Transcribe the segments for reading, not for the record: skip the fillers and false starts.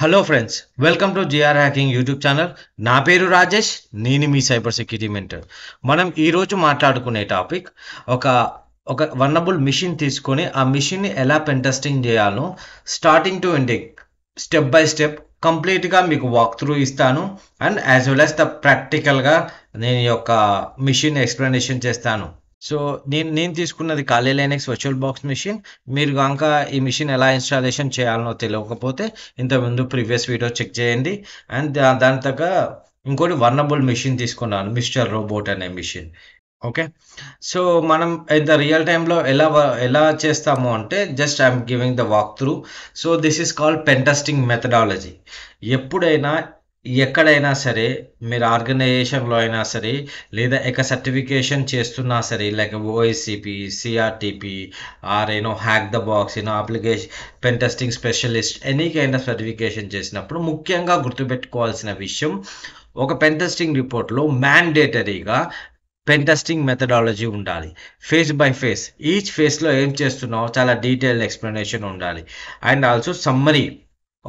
Hello friends, welcome to GR hacking YouTube channel. నా పేరు రాజేష్, నేను మీ సైబర్ సెక్యూరిటీ మెంటర్. మనం ఈరోజు మాట్లాడుకునే టాపిక్ ఒక ఒక వన్నబుల్ మిషన్ తీసుకొని ఆ మిషన్ని ఎలా పెన్ టెస్టింగ్ చేయాలో starting to ending step by step కంప్లీట్గా మీకు వాక్ త్రూ ఇస్తాను. And as well as the ప్రాక్టికల్గా నేను ఈ యొక్క మిషన్ ఎక్స్ప్లెనేషన్ చేస్తాను. సో నేను తీసుకున్నది కాలీ లైనెక్స్ వర్చువల్ బాక్స్ మిషన్. మీరు కనుక ఈ మిషన్ ఎలా ఇన్స్టాలేషన్ చేయాలనో తెలియకపోతే ఇంతకుముందు ప్రీవియస్ వీడియో చెక్ చేయండి. అండ్ దాని తగ్గ ఇంకోటి వర్నబుల్ మిషన్ తీసుకున్నాను, మిస్టర్ రోబోట్ అనే మిషన్. ఓకే, సో మనం ద రియల్ టైంలో ఎలా చేస్తాము అంటే just I'm giving the walk through. So this is called pen testing methodology. ఎప్పుడైనా ఎక్కడైనా సరే మీరు ఆర్గనైజేషన్లో అయినా సరే లేదా సర్టిఫికేషన్ చేస్తున్నా సరే like OSCP, CRTP or hack the box application pen testing specialist any kind of certification చేసినప్పుడు ముఖ్యంగా గుర్తుపెట్టుకోవాల్సిన విషయం, ఒక పెన్ టెస్టింగ్ రిపోర్ట్లో మ్యాండేటరీగా పెన్ టెస్టింగ్ మెథడాలజీ ఉండాలి. ఫేస్ బై ఫేస్ ఈచ్ ఫేస్లో ఏం చేస్తున్నావో చాలా డీటెయిల్డ్ ఎక్స్ప్లెనేషన్ ఉండాలి. And also summary.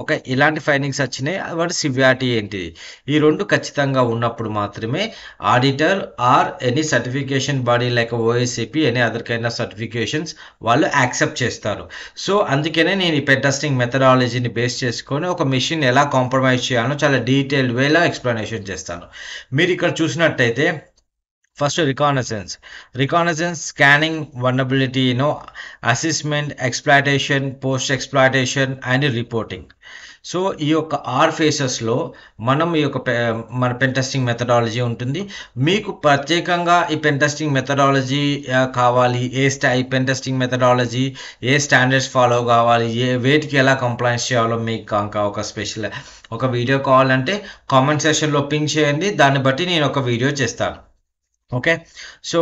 ఓకే, ఇలాంటి ఫైండింగ్స్ వచ్చినాయి, వాటి సివియారిటీ ఏంటిది, ఈ రెండు ఖచ్చితంగా ఉన్నప్పుడు మాత్రమే auditor or any certification body like OSCP any other kind of certifications వాళ్ళు యాక్సెప్ట్ చేస్తారు. సో అందుకనే నేను ఈ పెన్ టెస్టింగ్ మెథడాలజీని బేస్ చేసుకొని ఒక మిషన్ ఎలా కాంప్రమైజ్ చేయాలో చాలా డీటెయిల్డ్ వేలో ఎక్స్ప్లెనేషన్ చేస్తాను. మీరు ఇక్కడ చూసినట్టయితే first reconnaissance scanning, vulnerability, assessment, exploitation, post exploitation and reporting. So ఈ యొక్క 6 ఫేసెస్లో మనం మన పెన్ టెస్టింగ్ మెథడాలజీ ఉంటుంది. మీకు ప్రత్యేకంగా ఈ పెన్ టెస్టింగ్ మెథడాలజీ కావాలి, పెన్ టెస్టింగ్ మెథడాలజీ ఏ స్టాండర్డ్స్ ఫాలో కావాలి, వేటికి ఎలా కంప్లైంట్స్ చేయాలో మీకు కనుక ఒక వీడియో కావాలంటే కామెంట్ సెక్షన్లో పింక్ చేయండి, దాన్ని బట్టి నేను ఒక వీడియో చేస్తాను. Okay, so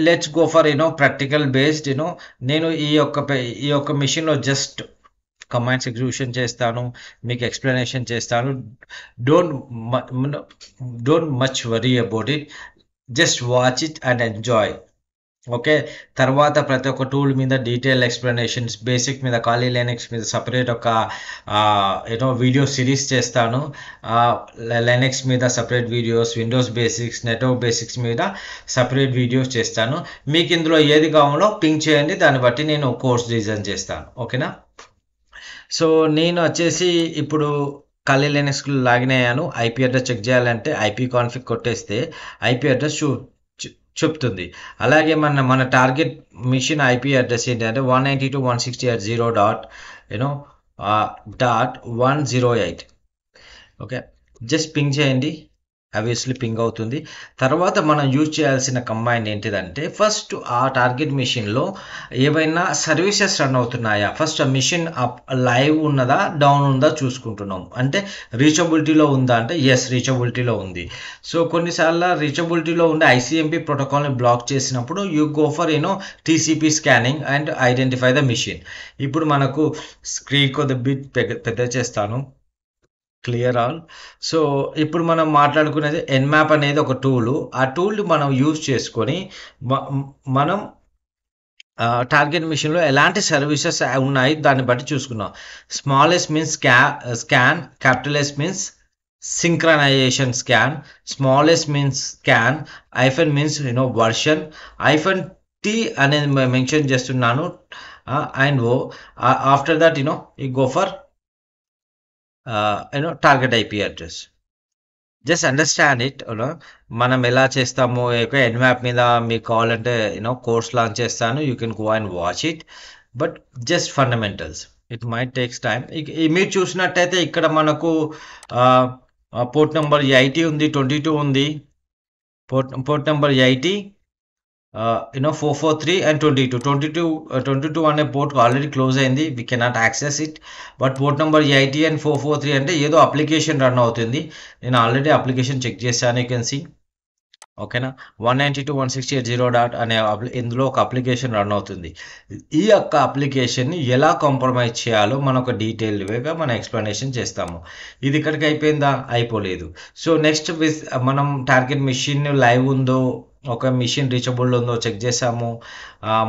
let's go for practical based. నేను ఈ యొక్క మిషన్లో జస్ట్ కమాండ్స్ ఎగ్జిక్యూషన్ చేస్తాను, మీకు ఎక్స్ప్లెనేషన్ చేస్తాను. Don't much worry about it, just watch it and enjoy. Okay, తర్వాత ప్రతి ఒక్క టూల్ మీద డీటెయిల్ ఎక్స్ప్లెనేషన్స్, బేసిక్ మీద కాలీ లైనెక్స్ మీద సపరేట్ ఒక వీడియో సిరీస్ చేస్తాను. లైనెక్స్ మీద separate videos, Windows basics, network basics మీద సపరేట్ వీడియోస్ చేస్తాను. మీకు ఇందులో ఏది కావాలో పింక్ చేయండి, దాన్ని బట్టి నేను కోర్స్ డిజైన్ చేస్తాను. ఓకేనా, సో నేను వచ్చేసి ఇప్పుడు కాలీ లైనెక్స్కి లాగిన్ అయ్యాను. ఐపీ అడ్రస్ చెక్ చేయాలంటే ఐపీ కాన్ఫిగ్ కొట్టేస్తే ఐపీ అడ్రస్ చెప్తుంది. అలాగే మన టార్గెట్ మిషన్ ఐపీ అడ్రస్ ఏంటంటే 192.168.0.108. ఓకే, జస్ట్ పింగ్ చేయండి, ఆబ్వియస్లీ పింగ్ అవుతుంది. తర్వాత మనం యూజ్ చేయాల్సిన కమాండ్ ఏంటిదంటే ఫస్ట్ ఆ టార్గెట్ మిషన్లో ఏవైనా సర్వీసెస్ రన్ అవుతున్నాయా, ఫస్ట్ ఆ మిషన్ లైవ్ ఉన్నదా డౌన్ ఉందా చూసుకుంటున్నాం. అంటే రీచబిలిటీలో ఉందా అంటే ఎస్, రీచబిలిటీలో ఉంది. సో కొన్నిసార్లు రీచబిలిటీలో ఉండే ఐసిఎంపి ప్రోటోకాల్ని బ్లాక్ చేసినప్పుడు you go for TCP scanning and identify the machine. ఇప్పుడు మనకు స్క్రీన్ కొద్ది బిట్ పెద్ద చేస్తాను, క్లియర్ ఆల్. సో ఇప్పుడు మనం మాట్లాడుకునేది ఎన్మ్యాప్ అనేది ఒక టూలు. ఆ టూల్ని మనం యూజ్ చేసుకొని మనం టార్గెట్ మిషన్లో ఎలాంటి సర్వీసెస్ ఉన్నాయి దాన్ని బట్టి చూసుకున్నాం. Small S means scan, capital S means synchronization scan, small S means scan, hyphen means version, hyphen T అనేది మెన్షన్ చేస్తున్నాను. And after that you go for target IP address. Just understand it. మనం ఎలా చేస్తాము Nmap మీద మీకు కావాలంటే course launch చేస్తాను, you can go and watch it. But just fundamentals, it might takes time. మీరు చూసినట్టయితే ఇక్కడ మనకు పోర్ట్ నెంబర్ 80 ఉంది, 22 ఉంది. పోర్ట్ నెంబర్ 80 443 and 22 అనే పోర్ట్ ఆల్రెడీ క్లోజ్ అయింది, we cannot access it. But port number 80 and 443 అంటే ఏదో అప్లికేషన్ రన్ అవుతుంది. నేను ఆల్రెడీ అప్లికేషన్ చెక్ చేశాను, యూ కెన్ సీ. ఓకేనా, 192.168.0. అనే ఇందులో ఒక అప్లికేషన్ రన్ అవుతుంది. ఈ యొక్క అప్లికేషన్ని ఎలా కాంప్రమైజ్ చేయాలో మనం ఒక డీటెయిల్డ్ వేగా మనం ఎక్స్ప్లెనేషన్ చేస్తాము. ఇది ఇక్కడికి అయిపోయిందా? అయిపోలేదు. సో నెక్స్ట్ మనం టార్గెట్ మిషన్ లైవ్ ఉందో ఒక మిషన్ రీచబుల్ ఉందో చెక్ చేసాము,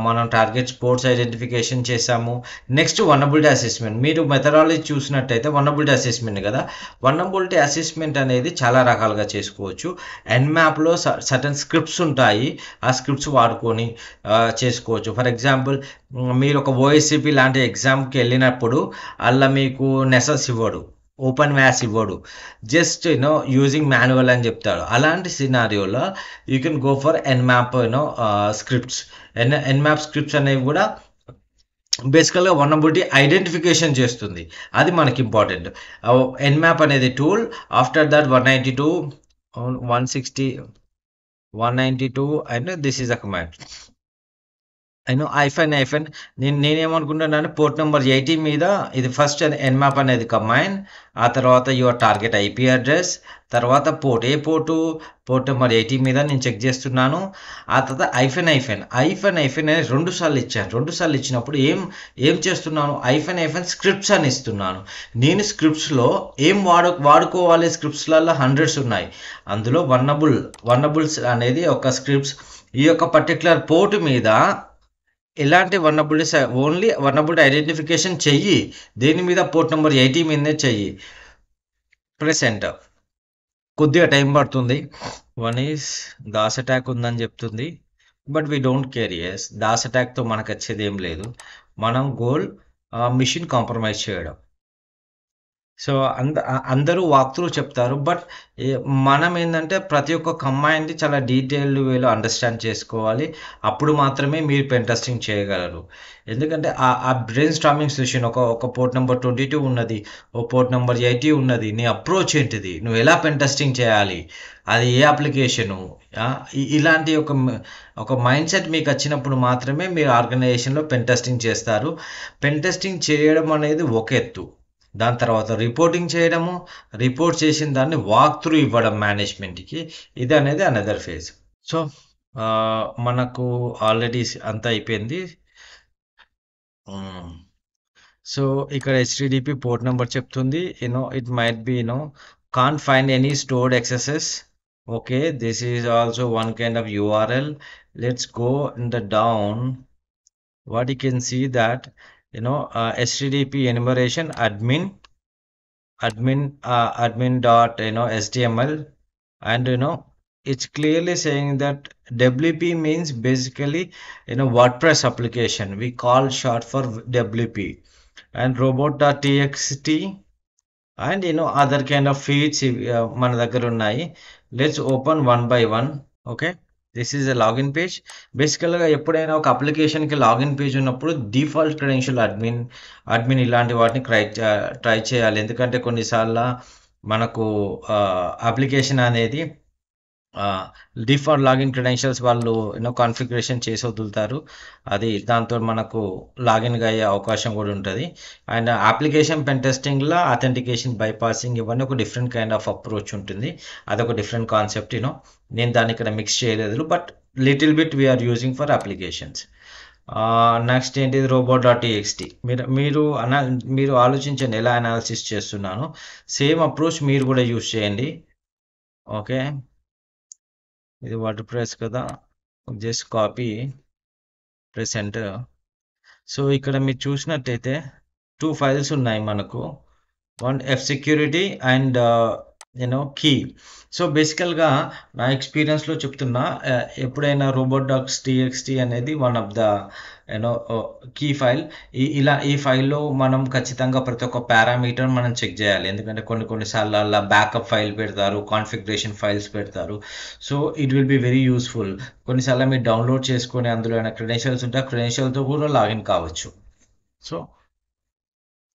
మనం టార్గెట్ పోర్ట్స్ ఐడెంటిఫికేషన్ చేసాము. Next vulnerability assessment. మీరు మెథడాలజీ చూసినట్టయితే వల్నరబిలిటీ అసెస్మెంట్ కదా. వల్నరబిలిటీ అసెస్మెంట్ అనేది చాలా రకాలుగా చేసుకోవచ్చు. ఎన్మ్యాప్లో సర్టన్ స్క్రిప్ట్స్ ఉంటాయి, ఆ స్క్రిప్ట్స్ వాడుకొని చేసుకోవచ్చు. ఫర్ ఎగ్జాంపుల్, మీరు ఒక ఓఎస్సిపి లాంటి ఎగ్జామ్కి వెళ్ళినప్పుడు అలా మీకు నెసస్ ఇవ్వడు, ఓపెన్ మ్యాథ్స్ ఇవ్వడు, జస్ట్ యూజింగ్ మాన్యువల్ అని చెప్తాడు. అలాంటి సినారియోలో you can go for nmap scripts. Nmap scripts అనేవి కూడా బేసికల్గా వల్నరబిలిటీ ఐడెంటిఫికేషన్ చేస్తుంది, అది మనకి ఇంపార్టెంట్. ఎన్మ్యాప్ అనేది tool. After that 192 160 192 and this is a command. ఐఫన్ నేనేమనుకుంటున్నాను, పోర్ట్ నెంబర్ 80 మీద ఇది ఫస్ట్ ఎన్మ్యాప్ అనేది కమాండ్, ఆ తర్వాత యువర్ టార్గెట్ ఐపీ అడ్రస్, తర్వాత పోర్ట్, ఏ పోర్ట్ నెంబర్ 80 మీద నేను చెక్ చేస్తున్నాను. ఆ తర్వాత ఐఫన్ అనేది 2 సార్లు ఇచ్చాను. 2 సార్లు ఇచ్చినప్పుడు ఏం చేస్తున్నాను, ఐఫన్ స్క్రిప్ట్స్ అని ఇస్తున్నాను. నేను స్క్రిప్ట్స్లో ఏం వాడుకోవాలి, స్క్రిప్ట్స్లలో హండ్రెడ్స్ ఉన్నాయి. అందులో వల్నరబుల్స్ అనేది ఒక స్క్రిప్ట్స్. ఈ యొక్క పర్టికులర్ పోర్ట్ మీద ఎలాంటి వల్నరబిలిటీస్, ఓన్లీ వల్నరబిలిటీ ఐడెంటిఫికేషన్ చెయ్యి. దేని మీద, పోర్ట్ నెంబర్ 80 మీదనే చెయ్యి. Press enter. కొద్దిగా టైం పడుతుంది. వన్ ఈజ్ దాస్ అటాక్ ఉందని చెప్తుంది, but we don't care. Yes, DoS అటాక్తో మనకు వచ్చేది ఏం లేదు. మనం గోల్ మిషన్ కాంప్రమైజ్ చేయడం. సో అందరూ వాక్తులు చెప్తారు, బట్ మనం ఏంటంటే ప్రతి ఒక్క కమాండ్ని చాలా డీటెయిల్డ్ వేలో అండర్స్టాండ్ చేసుకోవాలి. అప్పుడు మాత్రమే మీరు పెన్ టెస్టింగ్ చేయగలరు. ఎందుకంటే ఆ బ్రెయిన్ స్టార్మింగ్ సెషన్, ఒక పోర్ట్ నెంబర్ 22 ఉన్నది, ఓ పోర్ట్ నెంబర్ 80 ఉన్నది, నీ అప్రోచ్ ఏంటిది, నువ్వు ఎలా పెన్ టెస్టింగ్ చేయాలి, అది ఏ అప్లికేషను, ఇలాంటి ఒక మైండ్ సెట్ మీకు వచ్చినప్పుడు మాత్రమే మీరు ఆర్గనైజేషన్లో పెన్ టెస్టింగ్ చేస్తారు. పెన్ టెస్టింగ్ చేయడం అనేది ఒక ఎత్తు, దాని తర్వాత రిపోర్టింగ్ చేయడము, రిపోర్ట్ చేసిన దాన్ని వాక్ త్రూ ఇవ్వడం మేనేజ్మెంట్కి, ఇది అనేది అనదర్ ఫేజ్. సో మనకు ఆల్రెడీ అంతా అయిపోయింది. సో ఇక్కడ హెచ్టిడిపి పోర్ట్ నెంబర్ చెప్తుంది. It might be can't find any stored accesses. Okay, this is also one kind of URL. Let's go in the down. What you can see that HTTP enumeration admin dot HTML, and it's clearly saying that WP means basically WordPress application. We call short for WP, and robot.txt and other kind of feeds మన దగ్గర ఉన్నాయి. Let's open one by one. Okay, this is a login page. బేసికల్గా ఎప్పుడైనా ఒక అప్లికేషన్కి login page ఉన్నప్పుడు default credential admin ఇలాంటి వాటిని try చేయాలి. ఎందుకంటే కొన్నిసార్లు మనకు అప్లికేషన్ అనేది డిఫాల్ట్ లాగిన్ క్రెడెన్షియల్స్ వాళ్ళు కాన్ఫిగరేషన్ చేసి వదులుతారు. అది దాంతో మనకు లాగిన్ అయ్యే అవకాశం కూడా ఉంటుంది. అండ్ అప్లికేషన్ పెన్ టెస్టింగ్లో అథెంటికేషన్, బైపాసింగ్, ఇవన్నీ ఒక డిఫరెంట్ కైండ్ ఆఫ్ అప్రోచ్ ఉంటుంది. అదొక డిఫరెంట్ కాన్సెప్ట్. నేను దాన్ని ఇక్కడ మిక్స్ చేయలేదు, but little bit we're using for applications. Next ఏంటిది, robot.txt. మీరు ఆలోచించండి ఎలా అనాలిసిస్ చేస్తున్నాను. సేమ్ అప్రోచ్ మీరు కూడా యూజ్ చేయండి. ఓకే, ఇది వర్డ్ప్రెస్ కదా, just copy, press enter. So ఇక్కడ మీరు చూసినట్టయితే 2 ఫైల్స్ ఉన్నాయి మనకు, one fsecurity and key. So బేసికల్గా నా ఎక్స్పీరియన్స్లో చెప్తున్నా, ఎప్పుడైనా robot.txt అనేది one of the key file. ఈ ఫైల్లో మనం ఖచ్చితంగా ప్రతి ఒక్క పారామీటర్ మనం చెక్ చేయాలి. ఎందుకంటే కొన్నిసార్లు అలా బ్యాకప్ ఫైల్ పెడతారు, కాన్ఫిగరేషన్ ఫైల్స్ పెడతారు. So it will be very useful. కొన్నిసార్లు మీరు డౌన్లోడ్ చేసుకొని అందులో ఏమైనా క్రెడెన్షియల్స్ ఉంటే ఆ క్రెడెన్షియల్తో కూడా లాగిన్ కావచ్చు. సో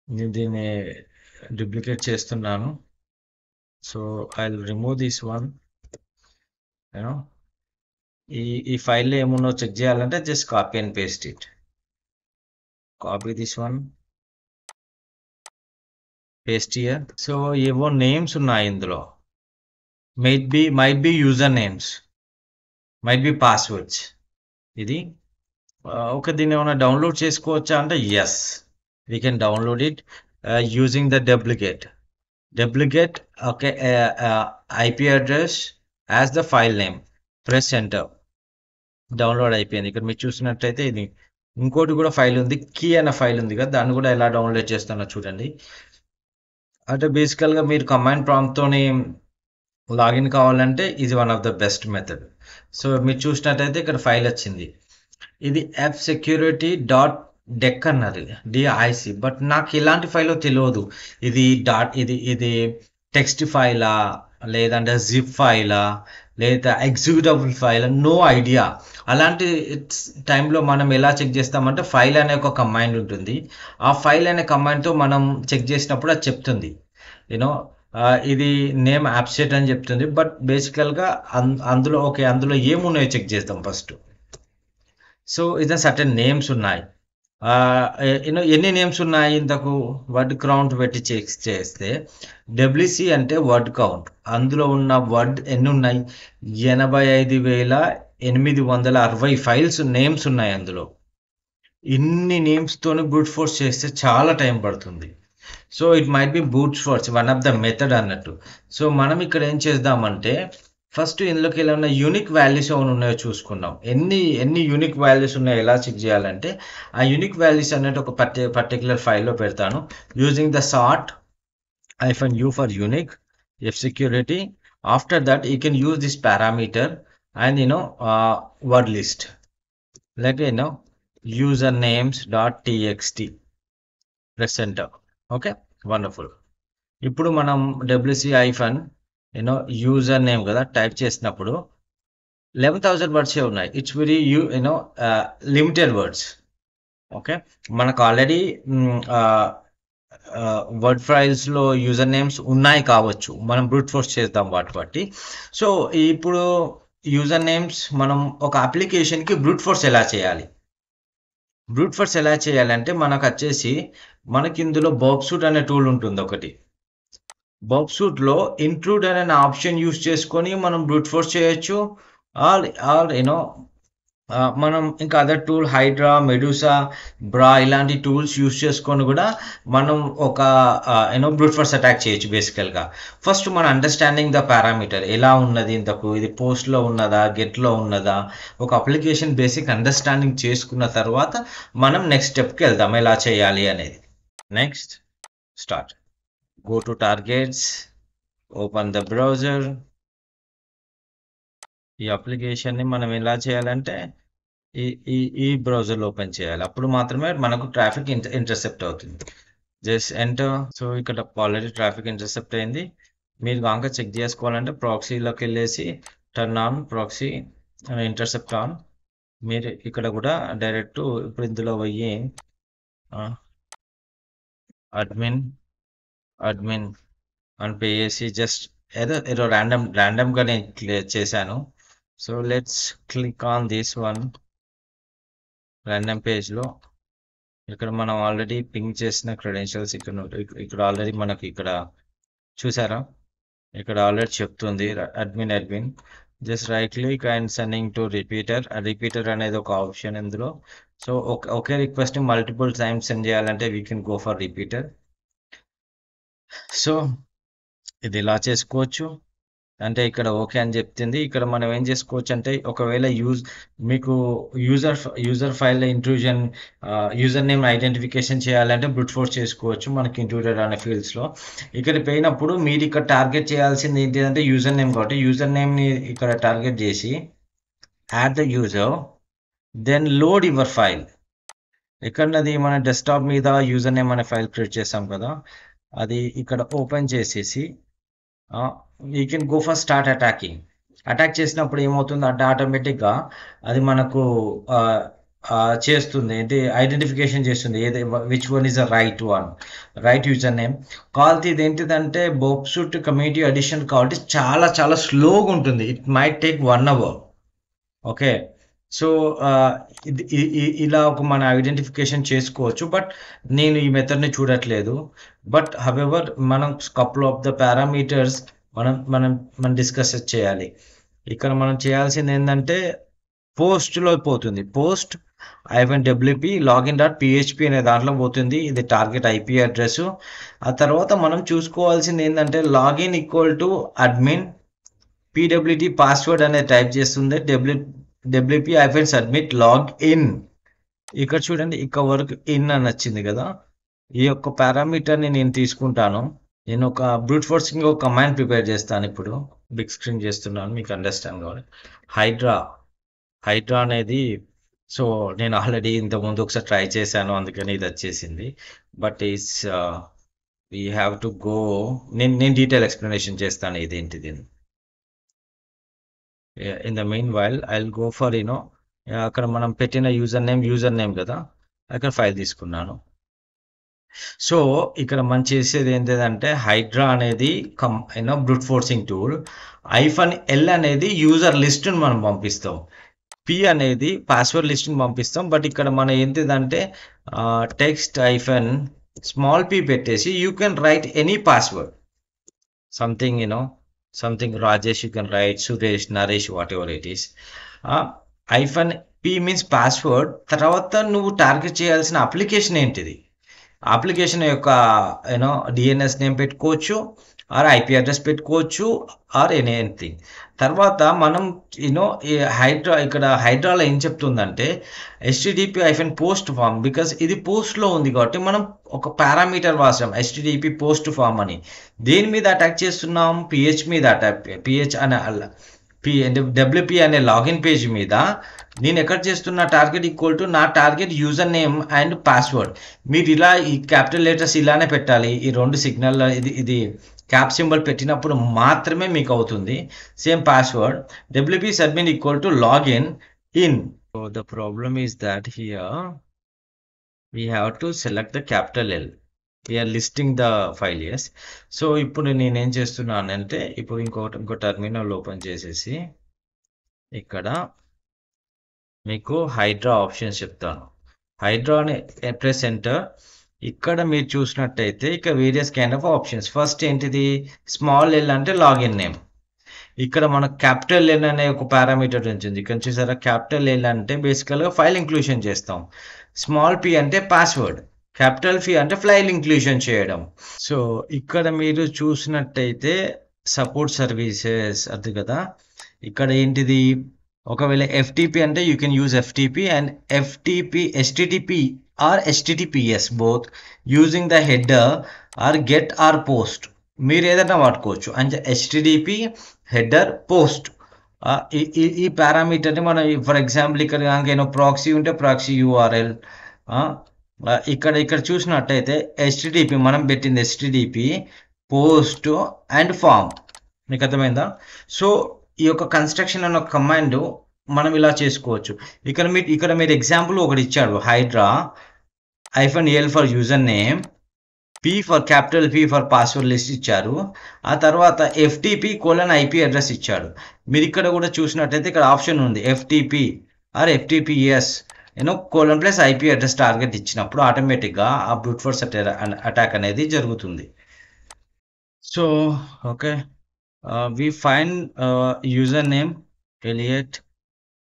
నేను దీన్ని డూప్లికేట్ చేస్తున్నాను. So I will remove this one. ఈ ఫైల్లో ఏమున్నో చెక్ చేయాలంటే just copy and paste it. Copy this one, paste here. So ఏవో నేమ్స్ ఉన్నాయి ఇందులో, might be user names, might be passwords. ఇది దీన్ని ఏమైనా డౌన్లోడ్ చేసుకోవచ్చా అంటే yes, we can download it using the duplicate. Okay, IP address as the file name. Press enter. Download అయిపోయింది. ఇక్కడ మీరు చూసినట్టయితే ఇది ఇంకోటి కూడా ఫైల్ ఉంది, కీ అనే ఫైల్ ఉంది కదా, దాన్ని కూడా ఎలా డౌన్లోడ్ చేస్తానో చూడండి. అంటే బేసికల్గా మీరు కమాండ్ ప్రాంప్ట్తోని లాగిన్ కావాలంటే ఇది one of the best method. So మీరు చూసినట్టయితే ఇక్కడ ఫైల్ వచ్చింది, ఇది fsecurity.dec అన్నది DIC. బట్ నాకు ఇలాంటి ఫైల్ తెలియదు, ఇది ఇది టెక్స్ట్ ఫైలా లేదంటే జిప్ ఫైలా లేదా ఎగ్జిక్యూటబుల్ ఫైల్, నో ఐడియా. అలాంటి టైంలో మనం ఎలా చెక్ చేస్తామంటే ఫైల్ అనే ఒక కమాండ్ ఉంటుంది, ఆ ఫైల్ అనే కమాండ్తో మనం చెక్ చేసినప్పుడు అది చెప్తుంది యూనో ఇది నేమ్ అప్సెట్ అని చెప్తుంది. బట్ బేసికల్గా అందులో అందులో ఏమున్నాయో చెక్ చేద్దాం ఫస్ట్. సో ఇది సర్టెన్ నేమ్స్ ఉన్నాయి, ఎన్ని నేమ్స్ ఉన్నాయి ఇంతకు వర్డ్ కౌంట్ పెట్టి చెక్ చేస్తే WC అంటే వర్డ్ కౌంట్, అందులో ఉన్న వర్డ్ ఎన్ని ఉన్నాయి, 85,860 ఫైల్స్ నేమ్స్ ఉన్నాయి అందులో. ఇన్ని నేమ్స్తోని బ్రూట్ ఫోర్స్ చేస్తే చాలా టైం పడుతుంది. So it might be brute force one of the method అన్నట్టు. సో మనం ఇక్కడ ఏం చేద్దామంటే ఫస్ట్ ఇందులోకి ఎలా ఉన్న యూనిక్ వాల్యూస్ ఏమైనా ఉన్నాయో చూసుకుందాం. ఎన్ని యూనిక్ వాల్యూస్ ఉన్నాయో ఎలా చెక్ చేయాలంటే ఆ యూనిక్ వాల్యూస్ అనేది ఒక పర్టికులర్ ఫైల్లో పెడతాను using the sort -u for unique fsecurity. After that you can use this parameter and word list like usernames.txt. press enter. Okay, wonderful. ఇప్పుడు మనం WC యూజర్ నేమ్ కదా టైప్ చేసినప్పుడు 11,000 వర్డ్స్ ఉన్నాయి. It's very limited words. Okay, మనకు already word ఫైల్స్లో user names ఉన్నాయి కావచ్చు, మనం brute force చేద్దాం వాటి బట్టి. సో ఇప్పుడు యూజర్ నేమ్స్ మనం ఒక అప్లికేషన్కి బ్రూట్ ఫోర్స్ ఎలా చేయాలి, బ్రూట్ ఫోర్స్ ఎలా చేయాలంటే మనకు వచ్చేసి మనకి ఇందులో బర్బ్సూట్ అనే టూల్ ఉంటుంది ఒకటి. బర్బ్సూట్లో ఇంక్లూడ్ అనే ఆప్షన్ యూస్ చేసుకొని మనం బ్రూట్ ఫోర్స్ చేయొచ్చు. ఆర్ మనం ఇంకా అదర్ టూల్ హైడ్రా, మెడూసా, బ్రా ఇలాంటి టూల్స్ యూస్ చేసుకొని కూడా మనం ఒక బ్రూట్ ఫోర్స్ అటాక్ చేయొచ్చు. బేసికల్గా ఫస్ట్ మన అండర్స్టాండింగ్ ద పారామీటర్ ఎలా ఉన్నది, ఇంతకు ఇది పోస్ట్లో ఉన్నదా, గెట్లో ఉన్నదా, ఒక అప్లికేషన్ బేసిక్ అండర్స్టాండింగ్ చేసుకున్న తర్వాత మనం నెక్స్ట్ స్టెప్కి వెళ్దాం ఎలా చేయాలి అనేది. Next start. Go to targets, open the browser. ఈ అప్లికేషన్ని మనం ఎలా చేయాలంటే ఈ బ్రౌజర్లో ఓపెన్ చేయాలి, అప్పుడు మాత్రమే మనకు ట్రాఫిక్ ఇంటర్సెప్ట్ అవుతుంది. Just enter. సో ఇక్కడ ఆల్రెడీ ట్రాఫిక్ ఇంటర్సెప్ట్ అయింది. మీరు కనుక చెక్ చేసుకోవాలంటే ప్రాక్సీలోకి వెళ్ళేసి turn on proxy intercept on. మీరు ఇక్కడ కూడా డైరెక్ట్ ఇప్పుడు ఇందులో పోయి అడ్మిన్ అని పే చేసి జస్ట్ ఏదో ర్యాండమ్గా నేను క్లియర్ చేశాను. So let's click on this one random పేజ్లో. ఇక్కడ మనం ఆల్రెడీ పింగ్ చేసిన క్రెడెన్షియల్స్ ఇక్కడ ఆల్రెడీ మనకి ఇక్కడ చూసారా, ఇక్కడ ఆల్రెడీ చెప్తుంది admin. Just right click and sending to repeater. Repeater అనేది ఒక ఆప్షన్ ఇందులో. సో ఒకే రిక్వెస్ట్ని మల్టిపుల్ టైమ్స్ సెండ్ చేయాలంటే we can go for repeater. So ఇది ఇలా చేసుకోవచ్చు. అంటే ఇక్కడ ఓకే అని చెప్తుంది. ఇక్కడ మనం ఏం చేసుకోవచ్చు అంటే ఒకవేళ మీకు user file intrusion user name identification చేయాలంటే బ్రూట్ ఫోర్స్ చేసుకోవచ్చు మనకి ఇంట్రూడర్ అనే ఫీల్డ్స్లో. ఇక్కడ పోయినప్పుడు మీరు ఇక్కడ టార్గెట్ చేయాల్సింది ఏంటిదంటే యూజర్ నేమ్, కాబట్టి యూజర్ నేమ్ని ఇక్కడ టార్గెట్ చేసి add the user, then load your file. ఎక్కడది మన డెస్క్టాప్ మీద యూజర్ నేమ్ అనే ఫైల్ క్రియేట్ చేసాం కదా, అది ఇక్కడ ఓపెన్ చేసేసి you can go for start attacking. Attack చేసినప్పుడు ఏమవుతుంది అంటే ఆటోమేటిక్గా అది మనకు చేస్తుంది ఏంటి, ఐడెంటిఫికేషన్ చేస్తుంది ఏది which one is the right user name. కాల్తి ఇది ఏంటిదంటే బర్బ్సూట్ కమ్యూనిటీ ఎడిషన్ కాబట్టి చాలా చాలా స్లోగా ఉంటుంది. It might take 1 hour. Okay, so ఇలా ఒక మన ఐడెంటిఫికేషన్ చేసుకోవచ్చు. బట్ నేను ఈ మెథడ్ని చూడట్లేదు. బట్ హవెవర్ మనం కపుల్ ఆఫ్ ద పారామీటర్స్ మనం డిస్కస్ చేయాలి. ఇక్కడ మనం చేయాల్సింది ఏంటంటే పోస్ట్లో పోతుంది, పోస్ట్ -wp login.php అనే దాంట్లో పోతుంది. ఇది టార్గెట్ IP అడ్రస్. ఆ తర్వాత మనం చూసుకోవాల్సింది ఏంటంటే లాగిన్ = admin pwd పాస్వర్డ్ అనేది టైప్ చేస్తుంది. wp-submit login. ఇక్కడ చూడండి, ఇక్కడ వరకు ఇన్ అని వచ్చింది కదా. ఈ యొక్క పారామీటర్ని నేను తీసుకుంటాను. నేను ఒక బ్రూట్ ఫోర్సింగ్ ఒక కమాండ్ ప్రిపేర్ చేస్తాను. ఇప్పుడు బిగ్ స్క్రీన్ చేస్తున్నాను, మీకు అండర్స్టాండ్ కావాలి. హైడ్రా అనేది, సో నేను ఆల్రెడీ ఇంతకుముందు ఒకసారి ట్రై చేశాను, అందుకని ఇది వచ్చేసింది. But is we have to go, నేను డీటెయిల్ ఎక్స్ప్లెనేషన్ చేస్తాను ఇదేంటిది. In the main while I will go for అక్కడ మనం పెట్టిన యూజర్ నేమ్ కదా, అక్కడ ఫైల్ తీసుకున్నాను. సో ఇక్కడ మనం చేసేది ఏంటిదంటే, హైడ్రా అనేది బ్రూట్ ఫోర్సింగ్ టూల్. -l అనేది యూజర్ లిస్ట్ని మనం పంపిస్తాం. p అనేది పాస్వర్డ్ లిస్ట్ని పంపిస్తాం. బట్ ఇక్కడ మనం ఏంటిదంటే టెక్స్ట్ స్మాల్ p పెట్టేసి you can write any password, something Rajesh, you can write Suresh, Naresh, what ever it is. -p means password. తర్వాత నువ్వు టార్గెట్ చేయాల్సిన అప్లికేషన్ ఏంటిది, అప్లికేషన్ యొక్క డిఎన్ఎస్ నేమ్ పెట్టుకోవచ్చు, ఆర్ ఐపీ అడ్రస్ పెట్టుకోవచ్చు, ఆర్ ఎనీథింగ్. తర్వాత మనం ఇక్కడ హైడ్రాలో ఏం చెప్తుందంటే http-post form, బికాస్ ఇది పోస్ట్లో ఉంది కాబట్టి మనం ఒక పారామీటర్ వాసాం http పోస్ట్ ఫామ్ అని. దేని మీద అటాక్ చేస్తున్నాం, పిహెచ్ మీద అటాక్, పిహెచ్ అనే WP అనే లాగిన్ పేజ్ మీద. నేను ఎక్కడ చేస్తున్న టార్గెట్ ఈక్వల్ టు నా target user name and password. మీరు ఇలా ఈ క్యాపిటల్ లెటర్స్ ఇలానే పెట్టాలి. ఈ రెండు సిగ్నల్ ఇది క్యాప్ సింబల్ పెట్టినప్పుడు మాత్రమే మీకు అవుతుంది. Same password WP submit equal to login in. So the problem is that here we have to select the capital L. We're listing the file. Yes. So ఇప్పుడు నేనేం చేస్తున్నానంటే, ఇప్పుడు ఇంకో టర్మినల్ ఓపెన్ చేసేసి ఇక్కడ మీకు హైడ్రా ఆప్షన్స్ చెప్తాను. హైడ్రాని ప్రెస్ ఎంటర్. ఇక్కడ మీరు చూసినట్టయితే ఇక్కడ various kind of options. First ఏంటిది, స్మాల్ ఎల్ అంటే లాగిన్ నేమ్. ఇక్కడ మనకు క్యాపిటల్ ఎల్ అనే ఒక పారామీటర్ ఉంటుంది. ఇక్కడ చూసారా, క్యాపిటల్ ఎల్ అంటే బేసికల్గా ఫైల్ ఇంక్లూషన్ చేస్తాం. స్మాల్ p అంటే పాస్వర్డ్, క్యాపిటల్ F అంటే ఫైల్ ఇంక్లూషన్ చేయడం. సో ఇక్కడ మీరు చూసినట్టయితే సపోర్ట్ సర్వీసెస్ అది కదా. ఇక్కడ ఏంటిది, ఒకవేళ FTP అంటే you can use FTP and HTTP or HTTPS both using the header or get or post. మీరు ఏదైనా వాడుకోవచ్చు. అంటే HTTP హెడర్ పోస్ట్ ఈ పారామీటర్ని మనం, ఫర్ ఎగ్జాంపుల్ ఇక్కడ కనుక ప్రాక్సీ ఉంటే ప్రాక్సీ URL. ఇక్కడ చూసినట్టయితే HTTP మనం పెట్టింది HTTP పోస్ట్ అండ్ ఫామ్. మీకు అర్థమైందా? సో ఈ యొక్క కన్స్ట్రక్షన్ అన్న కమాండ్ మనం ఇలా చేసుకోవచ్చు. ఇక్కడ మీరు ఎగ్జాంపుల్ ఒకటి ఇచ్చాడు, Hydra -l for user name, P for capital P for password list ఇచ్చారు. ఆ తర్వాత FTP:IP అడ్రస్ ఇచ్చాడు. మీరు ఇక్కడ కూడా చూసినట్టయితే ఇక్కడ ఆప్షన్ ఉంది, FTP or FTPS :IP address target ఇచ్చినప్పుడు ఆటోమేటిక్గా ఆ బ్రూట్ ఫోర్స్ అటాక్ అనేది జరుగుతుంది. So okay, we find username Elliot.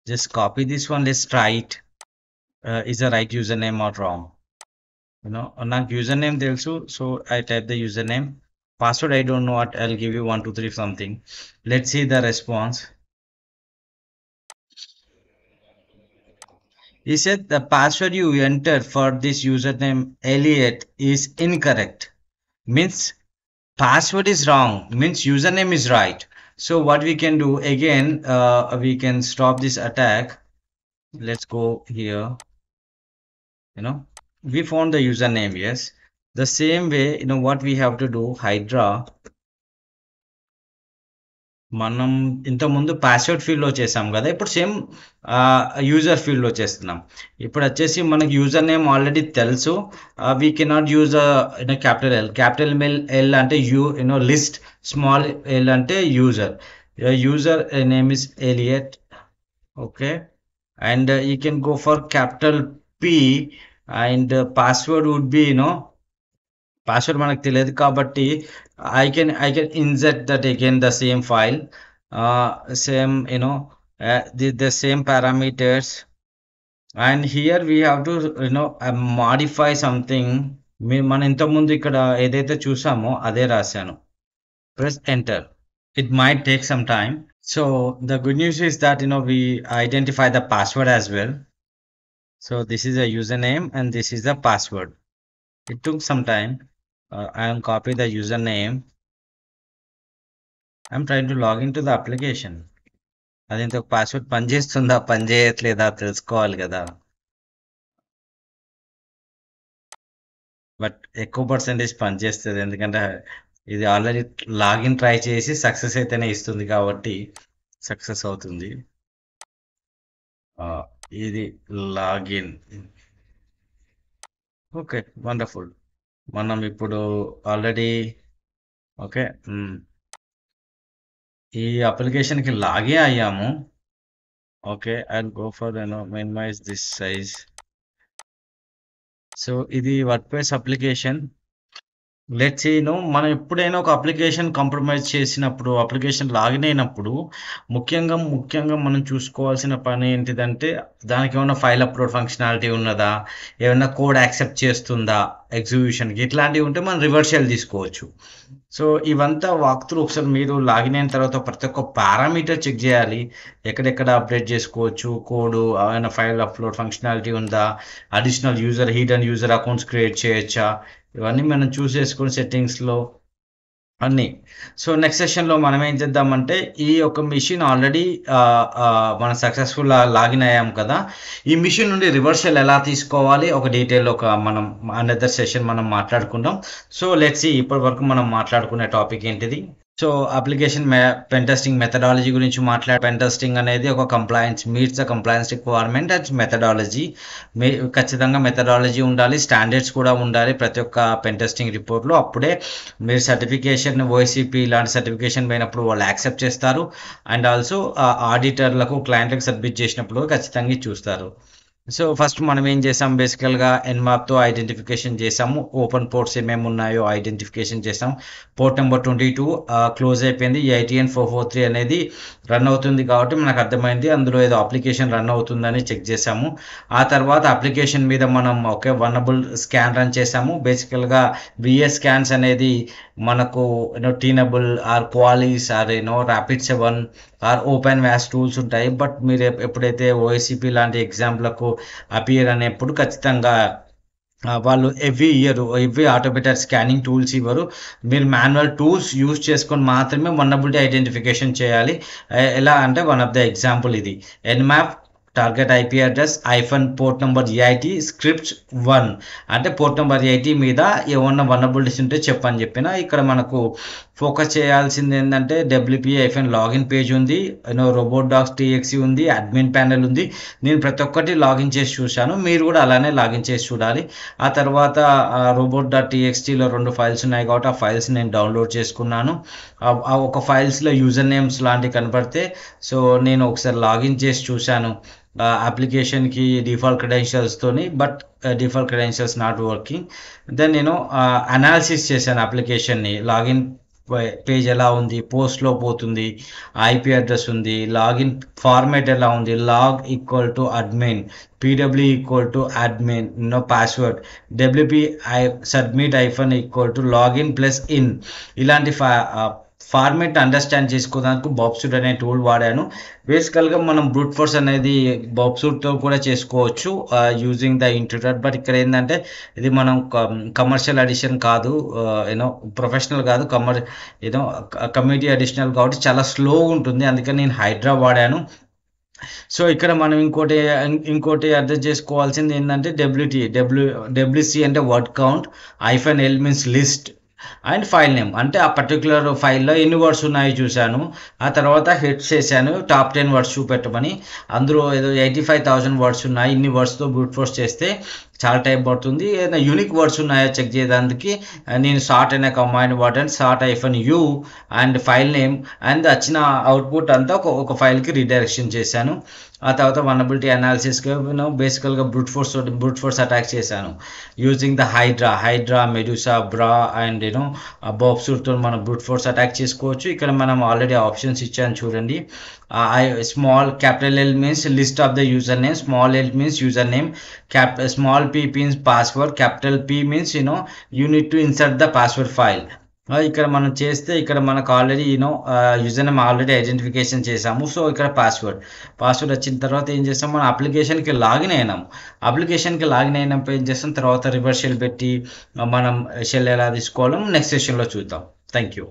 Just copy this one. Let's try it. Is the right username or wrong? నాకు username తెలుసు, so I type the username. Password I don't know what. I'll give you 1 2 3 something. Let's see the response. He said the password you entered for this username Elliot is incorrect. Means password is wrong, means username is right. So what we can do again, we can stop this attack. Let's go here. We found the username. Yes, the same way, what we have to do, hydra మనం ఇంతకుముందు password ఫీల్డ్లో చేసాం కదా, ఇప్పుడు same user ఫీల్డ్లో చేస్తున్నాం. ఇప్పుడు వచ్చేసి మనకి యూజర్ నేమ్ ఆల్రెడీ తెలుసు. We cannot use capital L అంటే లిస్ట్, స్మాల్ ఎల్ అంటే user name is Elliot. Okay, and you can go for capital P and password would be password మనకు తెలియదు కాబట్టి I can insert that again, the same file, same the same parameters, and here we have to modify something. మనం ఇంతకుముందు ఇక్కడ ఏదైతే చూసామో అదే రాశాను. Press enter. it might take some time. So the good news is that we identify the password as well. So this is a username and this is the password. It took some time. I am copy the username. I'm trying to log into the application. అది ఇంత password పనిచేస్తుందా పనిచేయట్లేదా తెలుసుకోవాలి కదా. But ఎక్కువ percentage పనిచేస్తుంది, ఎందుకంటే ఇది already login try చేసి సక్సెస్ అయితేనే ఇస్తుంది కాబట్టి సక్సెస్ అవుతుంది. ఇది లాగిన్. Okay, wonderful. మనం ఇప్పుడు ఆల్రెడీ ఓకే ఈ అప్లికేషన్కి లాగే అయ్యాము. Okay, I go for minimize this size. So ఇది వర్డ్ప్రెస్ అప్లికేషన్. లెట్స్ సీ మనం ఎప్పుడైనా ఒక అప్లికేషన్ కాంప్రమైజ్ చేసినప్పుడు, అప్లికేషన్ లాగిన్ అయినప్పుడు ముఖ్యంగా మనం చూసుకోవాల్సిన పని ఏంటిదంటే దానికి ఏమైనా ఫైల్ అప్లోడ్ ఫంక్షనాలిటీ ఉన్నదా, ఏమైనా కోడ్ యాక్సెప్ట్ చేస్తుందా ఎగ్జిక్యూషన్కి, ఇట్లాంటివి ఉంటే మనం రివర్షల్ తీసుకోవచ్చు. సో ఇవంతా వాక్ త్రూ ఒకసారి మీరు లాగిన్ అయిన తర్వాత ప్రతి ఒక్క పారామీటర్ చెక్ చేయాలి. ఎక్కడెక్కడ అప్డేట్ చేసుకోవచ్చు కోడ్, ఏమైనా ఫైల్ అప్లోడ్ ఫంక్షనాలిటీ ఉందా, additional hidden user accounts create చేయొచ్చా, ఇవన్నీ మనం చూస్ చేసుకుని సెట్టింగ్స్లో అన్నీ. సో నెక్స్ట్ సెషన్లో మనం ఏం చేద్దామంటే ఈ యొక్క మిషన్ ఆల్రెడీ మనం సక్సెస్ఫుల్ లాగిన్ అయ్యాం కదా, ఈ మిషన్ నుండి రివర్సల్ ఎలా తీసుకోవాలి ఒక డీటెయిల్ మనం అనదర్ సెషన్ మనం మాట్లాడుకుందాం. సో లెట్స్ సీ ఇప్పటి వరకు మనం మాట్లాడుకునే టాపిక్ ఏంటిది. So application pen testing methodology గురించి పెన్ టెస్టింగ్ అనేది ఒక compliance meets the compliance requirement and methodology. ఖచ్చితంగా మెథడాలజీ ఉండాలి, స్టాండర్డ్స్ కూడా ఉండాలి ప్రతి ఒక్క పెన్ టెస్టింగ్ రిపోర్ట్లో. అప్పుడే మీరు సర్టిఫికేషన్ ఓఎస్సిపి ఇలాంటి సర్టిఫికేషన్ పోయినప్పుడు వాళ్ళు యాక్సెప్ట్ చేస్తారు. అండ్ ఆల్సో ఆడిటర్లకు క్లయింట్లకు సబ్మిట్ చేసినప్పుడు ఖచ్చితంగా చూస్తారు. సో ఫస్ట్ మనం ఏం చేసాం, బేసికల్గా ఎన్మాప్తో ఐడెంటిఫికేషన్ చేసాము. ఓపెన్ పోర్ట్స్ ఏమేమి ఉన్నాయో ఐడెంటిఫికేషన్ చేసాం. పోర్ట్ నెంబర్ 22 క్లోజ్ అయిపోయింది. ఎయిటీఎన్ 443 అనేది రన్ అవుతుంది కాబట్టి మనకు అర్థమైంది అందులో ఏదో అప్లికేషన్ రన్ అవుతుందని చెక్ చేసాము. ఆ తర్వాత అప్లికేషన్ మీద మనం ఒకే వనబుల్ స్కాన్ రన్ చేసాము. బేసికల్గా విఎస్ స్కాన్స్ అనేది మనకు Tenable or Qualys or rapid 7 or OpenVAS tools ఉంటాయి. బట్ మీరు ఎప్పుడైతే ఓఎస్సిపి లాంటి ఎగ్జాంపుల్కు అపియర్ అనేప్పుడు ఖచ్చితంగా వాళ్ళు ఎవ్రీ ఆటోమేటెడ్ స్కానింగ్ టూల్స్ ఇవ్వరు. మీరు మాన్యువల్ టూల్స్ యూజ్ చేసుకొని మాత్రమే వనబిలిటీ ఐడెంటిఫికేషన్ చేయాలి. ఎలా అంటే వన్ ఆఫ్ ద ఎగ్జాంపుల్ ఇది Nmap target IP address port number 80 scripts 1 అంటే పోర్ట్ నెంబర్ 80 మీద ఏమన్నా వనబిలిటీస్ ఉంటే చెప్పని చెప్పిన. ఇక్కడ మనకు ఫోకస్ చేయాల్సింది ఏంటంటే లాగిన్ పేజ్ ఉంది, robot.txt ఉంది, అడ్మిన్ ప్యానెల్ ఉంది. నేను ప్రతి ఒక్కటి లాగిన్ చేసి చూశాను, మీరు కూడా అలానే లాగిన్ చేసి చూడాలి. ఆ తర్వాత robot.txtలో 2 ఫైల్స్ ఉన్నాయి కాబట్టి ఆ ఫైల్స్ నేను డౌన్లోడ్ చేసుకున్నాను. ఆ ఒక ఫైల్స్లో యూజర్ నేమ్స్ లాంటివి కనపడితే సో నేను ఒకసారి లాగిన్ చేసి చూశాను అప్లికేషన్కి డిఫాల్ట్ క్రెడెన్షియల్స్తోని. But default credentials not working. Then నేను అనాలిసిస్ చేశాను అప్లికేషన్ని. లాగిన్ పేజ్ ఎలా ఉంది, పోస్ట్లో పోతుంది, ఐపీ అడ్రస్ ఉంది, లాగిన్ ఫార్మేట్ ఎలా ఉంది, log equal to admin, pw equal to admin password, wp submit hyphen equal to login plus in. ఇలాంటి ఫార్మేట్ అండర్స్టాండ్ చేసుకోవడానికి బాబ్సూట్ అనే టూల్ వాడాను. బేసికల్గా మనం బ్రూట్ ఫోర్స్ అనేది బాబ్సూట్తో కూడా చేసుకోవచ్చు యూజింగ్ ద ఇంటర్నెట్. బట్ ఇక్కడ ఏంటంటే ఇది మనం కమర్షియల్ ఎడిషన్ కాదు, ప్రొఫెషనల్ కాదు, కమ్యూనిటీ ఎడిషనల్ కాబట్టి చాలా స్లో ఉంటుంది. అందుకని నేను హైడ్రా వాడాను. సో ఇక్కడ మనం ఇంకోటి అర్థం చేసుకోవాల్సింది ఏంటంటే డబ్ల్యూసి అంటే word count, -l means list, and file name అంటే ఆ పర్టికులర్ ఫైల్లో ఎన్ని వర్డ్స్ ఉన్నాయో చూశాను. ఆ తర్వాత హిట్ చేశాను టాప్ 10 వర్డ్స్ చూపెట్టమని. అందులో ఏదో 85,000 వర్డ్స్ ఉన్నాయి. ఇన్ని వర్డ్స్తో బ్రూట్ ఫోర్స్ చేస్తే చాలా టైం పడుతుంది. ఏదైనా యూనిక్ వర్డ్స్ ఉన్నాయో చెక్ చేయడానికి నేను సార్ట్ అనే కమాండ్ వాడాను. Sort -u and file name and వచ్చిన అవుట్పుట్ అంతా ఒక ఫైల్కి రీడైరెక్షన్ చేశాను. ఆ తర్వాత వనబిలిటీ అనాలిసిస్కి బేసికల్గా బ్రూట్ ఫోర్స్ అటాక్ చేశాను యూజింగ్ ద హైడ్రా, మెడూసా, బ్రా అండ్ బాబ్సూట్తో మనం బ్రూట్ ఫోర్స్ అటాక్ చేసుకోవచ్చు. ఇక్కడ మనం ఆల్రెడీ ఆప్షన్స్ ఇచ్చాను చూడండి. Small capital L means list of the user name, small l means user name, small p means password, capital P means you need to insert the password file. ఇక్కడ మనం చేస్తే ఇక్కడ మనకు already user name already identification చేసాము. So, ఇక్కడ password వచ్చిన తర్వాత ఏం చేస్తాం, మన అప్లికేషన్‌కి లాగిన్ అయినాము. అప్లికేషన్‌కి లాగిన్ అయినప్పుడు ఏం చేస్తాం, తర్వాత రివర్స్ షెల్ పెట్టి మనం షెల్ ఎలా తీసుకోవాలో నెక్స్ట్ సెషన్‌లో చూద్దాం. Thank you.